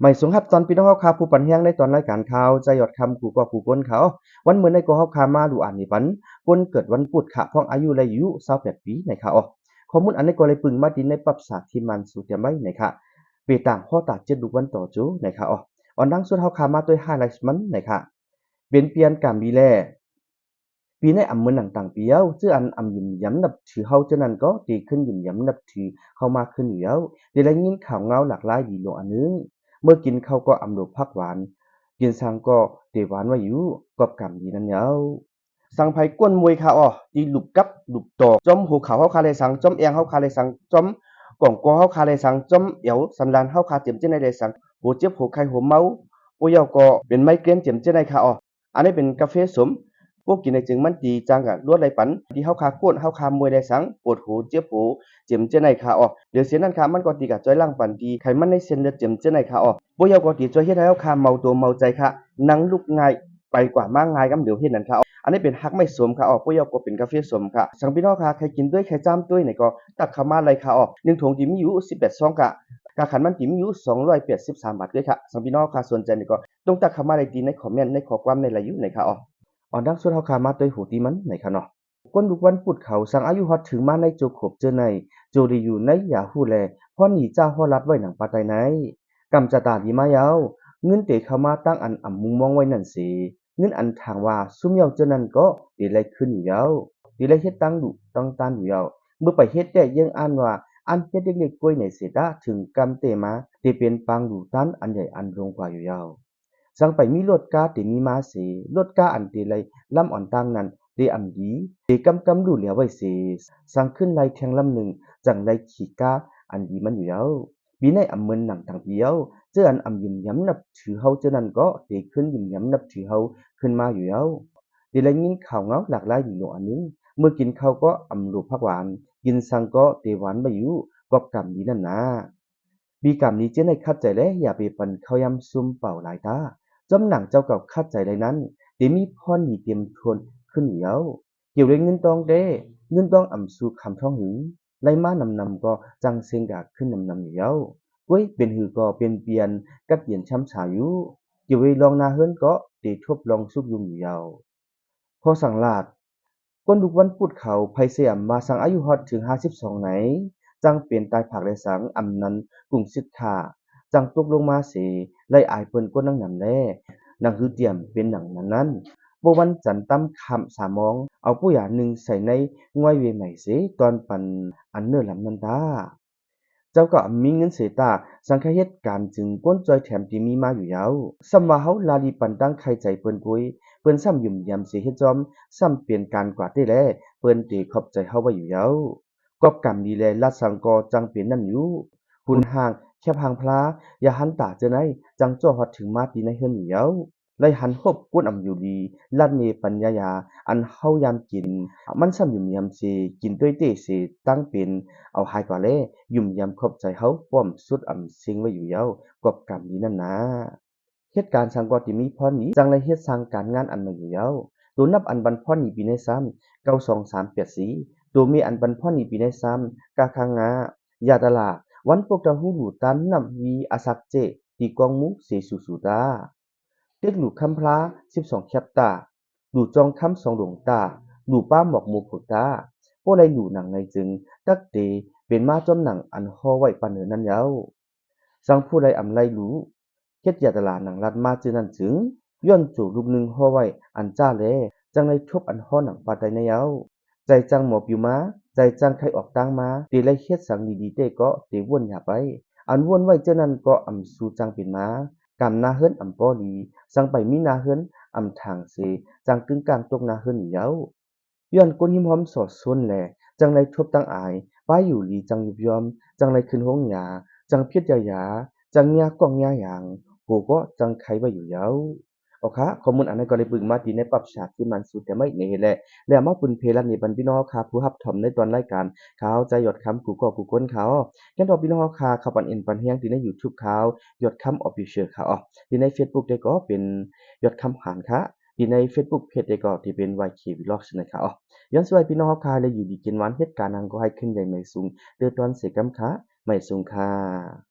ไม่สูงครับตอนพี่น้องเฮาคาผู้ปันแฮงในตอนรายการข่าวใจยอดคำกูก็กูก้นเขาวันมื้อในก็เฮาคามาดูอ่านนี่ปันก้นเกิดวันพุธค่ะพ้องอายุเลยอายุ28ปีในค่ะข้อมูลอันนี้ก็เลยปึงมาดินในปรับสาที่มันสู่เตรียมไว้ในค่ะเปต่างข้อตาเจ็ดดูวันต่อจูในค่ะอันดังสุดเฮาคามาด้วยไฮไลท์มันในค่ะเป็นเปลี่ยนการดีแลปีในอำเมืองต่างๆเปียวชื่ออันอำยิมย้ำนับถือเฮาเจ้านั้นก็ดีขึ้นยิมย้ำนับถือเข้ามาขึ้นอยู่แล้วเดี๋ยวได้ยินข่าวเงาหลากหลายดีลงอันนึงเมื่อกินข้าวก็อำโลผักหวานกินสังก็เตหวานไว้อยู่กอบกำดีนั่นเหนียวสังไผกวนมวยค่ะดีหลุบกับหลุบตอกจอมหูขาวเฮาคาเลยสังจอมแองเฮาคาเลยสังจอมก่องกอเฮาคาเลยสังจอมเอวสันดานเฮาคาเต็มเจ้าในเลยสังหัวเจ็บหัวไข้หัวเมาปวยาก็เป็นไมเกรนเต็มเจ้าในค่ะอันนี้เป็นกาแฟสม พวกกินในจึงมันดีจังกะรวดไรปันที่เฮาคาโคตรเฮาคามวยได้สังปวดหูเจ็บหูเจ็มเจ้าในขาเดี๋ยวเสียนั่นค่ะมันก็ตีกับจ้อยล่างปันดีไขมันในเส้นเลือดเจ็มเจ้าในขาบ่ยาวก็ตีจ้อยเฮ็ดให้เฮาคาเมาตัวเมาใจค่ะนั่งลุกง่ายไปกว่ามากง่ายกำเดี๋ยวเฮ็ดนั่นค่ะอันนี้เป็นฮักไม่สวมค่ะบ่ยาวก็เป็นกาแฟสมค่ะสังพี่น้องค่ะใครกินด้วยใครจ้ำด้วยนี่ก็ตักเข้ามาเลยค่ะ1ถุงที่มีอยู่18ซองค่ะกาขันมันที่มีอยู่283บาทด้วยค่ะสังพี่น้องค่ะสนใจนี่ก็ต้องตักเข้ามาเลยดีในคอมเมนต์ในข้อความในไลน์อยู่ในค่ะดังสุดเฮาขามาด้วยหูตีมันไหนคะเนาะก้นลูกวันปุดเขาสังอายุฮอดถึงมาในโจขบเจอในโจดีอยู่ในยาฮู้แลพ่อหนีเจ้าฮอดรัดไว้หนังปาไตไหนกำจะตาดีมายาวเงินเตเข้ามาตั้งอันอ่ำมุงมองไว้นั่นสิเงินอันทางว่าซุมเยาเจานั้นก็ดีไลขึ้นอยู่ยาวดีไลเฮ็ดตั้งดุต้องตานอยู่ยาวเมื่อไปเฮ็ดได้ยังอ่านว่าอันเฮ็ดเล็กๆกล้วยในเสดาถึงกำเตมาที่เป็นปางดูตันอันใหญ่อันรงกว่าอยู่ยาว sang pai mi lot ka ti mi ma se lot ka an ti lai lam on tang nan de am di de kam kam lu le wai se sang khun lai theng lamนึงจังไลขีกาอันดีมันอยู่แล้วปีในอำเมินหนังทางเดียวเจออันอำยิมย้ำนับถือเฮาเจานั้นก็เดขึ้นยิมย้ำนับถือเฮาขึ้นมาอยู่แล้วดีไรยินข่าวเงาหลากหลายอยู่หนอันนึงเมื่อกินข้าวก็อำลูกผักหวานกินสังก็เตหวานมาอยู่กอบกำดีนั่นนะบีกำนี้เจ้าในคัดใจแล้วอย่าไปปันข้าวยำซุ่มเป่าหลายตา จำหนังเจ้าเก่าคัดใจใดนั้นเดมีพรมีเตรียมทวนขึ้นเหลียวเกี่ยวเลยเงินตองเด้เงินตองอ่ำสู่คำท้องหึงไล่มานำก็จังเซงกากขึ้นนำเหลียวก้วยเป็นหือก็เป็นเปลี่ยนกัดเปลี่ยนช้ำฉาอยู่เกี่ยวเลยลองนาเฮิรนก็เดทบลองสุกยุมเหลียวพอสั่งลาดก้นลูกวันพูดเขาไพเสียมมาสั่งอายุฮอดถึง52ไหนจังเปลี่ยนตายผักได้สังอำนั้นกลุ่มสิทธาจังตกลงมาเสไล่อายเปิ้นก้นนั่งนำแล หนังคือเตรียมเป็นหนังนั้นบ่วันจันทร์ตั้มคำสามองเอาผู้หยาหนึ่งใส่ในง่อยเวใหม่เสตอนปันอันเนื้อลำนันตาเจ้าก็มีเงินเสตาสังคเหตุการณ์จึงก้นจอยแถมที่มีมาอยู่ยาวซ้ำว่าเฮาลาลีปันตั้งใครใจเปิ้นปุ้ยเปิ้นซ้ำยุ่มยำสิเฮ็ดจอมซ้ำเปลี่ยนการกว่าได้แลเปิ้นเตขอบใจเฮาไว้อยู่ยาวกอบกรรมดีแลลัดสังกอจังเป็นนั่นอยู่หุ่นห่างแคบห่างพลาอย่าหันตาเจอไหนจังจ้อฮอดถึงมาตีในเฮือนอยู่ยาวไล่หันฮบกวนอำอยู่ดีลั่นเนปัญญายาอันเฮายามกินมันซ้ำยุ่มยำสิกินด้วยเตสิตั้งเป็นเอาหายกว่าแลยุ่มยำขอบใจเฮาป้อมสุดอำสิงไว้อยู่ยาวกอบกรรมนี้นั่นนะเหตุการณ์สังกอที่มีพรนี้จังไลเฮ็ดสร้างการงานอันมาอยู่ยาวตัวนับอันบันพรนี้ปีในซ้ำ92384ตัวมีอันบันพรนี้ปีในซ้ำกาคังงายาตลาวันพวกตะฮู้หลูตันนำวีอาศักเจตีกองมุเสสุสุตา เรียกหลู่คำพลา12แคปตาหลู่จองคำสองหลวงตาหลู่ป้าหมอกหมูผุตาพวกไรหลู่หนังในจึงตักเตเป็นมาจอมหนังอันห่อไว้ปันเหนือนั้นเย้าสังผู้ใดอำไรหลู่เฮ็ดยาตลาหนังรัดมาจือนั้นจึงย้อนจู่ลูกหนึ่งห่อไว้อันจ้าแลจังไรทบอันห่อหนังปาไตในเย้าใจจังหมอบอยู่มาใจจังใครออกตังมาตีไรเฮ็ดสังดีๆเต้ก็เตวนอย่าไปอันวนไว้เจ้านั้นก็อำสู่จังเป็นมากำนาเฮิรนอำป้อลีสังไปมีนาเฮิรนอำทางเสจังกึ่งกลางตกนาเฮิรนเย้าย้อนก้นหิมหอมสอดซนแลจังไรทบตั้งอายป้ายอยู่ลีจังยุบยอมจังไรขึ้นห้องยาจังเพียรยาจังยากล้องยาอย่างโหก็จังไขไว้อยู่เย้าเอาคะข้อมูลอันนั้นก็ได้บึงมาดีในปรับฉากที่มันสุดแต่ไม่ในแหละแล้วมาปุ่นเพลันในบันพี่น้องค่ะผู้รับถอมในตอนรายการข่าวใจหยดคำกูก็กูก้นเขาแค่นดอกพี่น้องค่ะข่าวปันเอ็นปันแห้งที่ใน YouTube ข่าวหยดคำ Official ค่ะที่ใน Facebook ได้ก็เป็นหยดคำหานค่ะที่ใน Facebook Page ได้ก็ที่เป็น YK Vlogs นะคะย้อนสวยพี่น้องค่ะเลยอยู่ดีกินหวานเหตุการณ์นั้นก็ให้ขึ้นใหญ่ไม่สูงเดือดร้อนเสียกำค่ะไม่สูงค่ะ